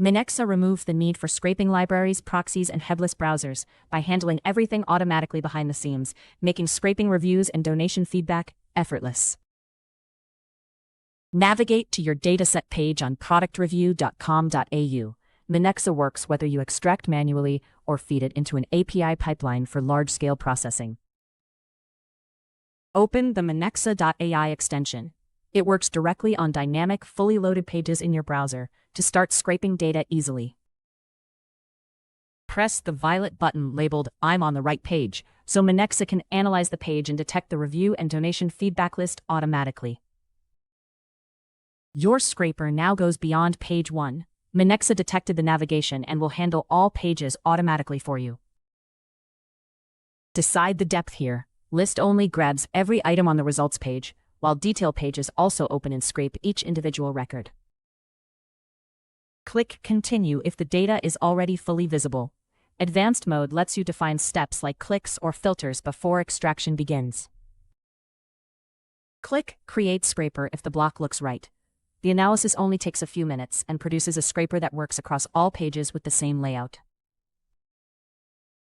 Minexa removes the need for scraping libraries, proxies, and headless browsers by handling everything automatically behind the scenes, making scraping reviews and donation feedback effortless. Navigate to your dataset page on productreview.com.au. Minexa works whether you extract manually or feed it into an API pipeline for large-scale processing. Open the Minexa.ai extension. It works directly on dynamic, fully loaded pages in your browser to start scraping data easily. Press the violet button labeled "I'm on the right page" so Minexa can analyze the page and detect the review and donation feedback list automatically. Your scraper now goes beyond page 1. Minexa detected the navigation and will handle all pages automatically for you. Decide the depth here. List only grabs every item on the results page, while detail pages also open and scrape each individual record. Click Continue if the data is already fully visible. Advanced mode lets you define steps like clicks or filters before extraction begins. Click Create Scraper if the block looks right. The analysis only takes a few minutes and produces a scraper that works across all pages with the same layout.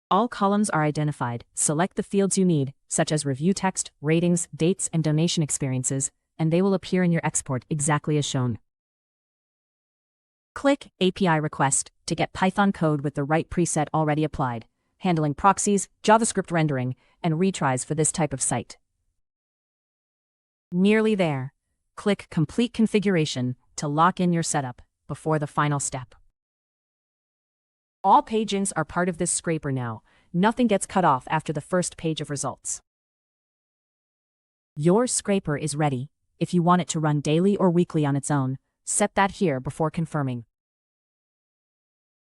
All columns are identified. Select the fields you need, such as review text, ratings, dates, and donation experiences, and they will appear in your export exactly as shown. Click API Request to get Python code with the right preset already applied, handling proxies, JavaScript rendering, and retries for this type of site. Nearly there. Click Complete Configuration to lock in your setup before the final step. All pages are part of this scraper now. Nothing gets cut off after the first page of results. Your scraper is ready. If you want it to run daily or weekly on its own, set that here before confirming.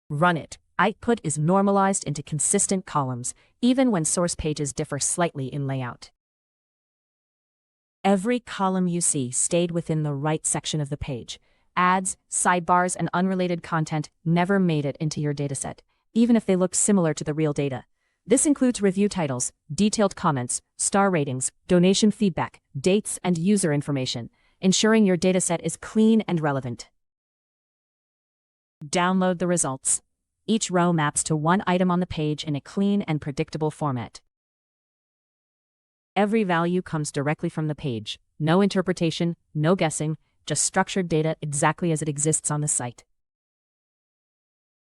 Run it. Output is normalized into consistent columns, even when source pages differ slightly in layout. Every column you see stayed within the right section of the page. Ads, sidebars, and unrelated content never made it into your dataset, even if they looked similar to the real data. This includes review titles, detailed comments, star ratings, donation feedback, dates, and user information, ensuring your dataset is clean and relevant. Download the results. Each row maps to one item on the page in a clean and predictable format. Every value comes directly from the page. No interpretation, no guessing, just structured data exactly as it exists on the site.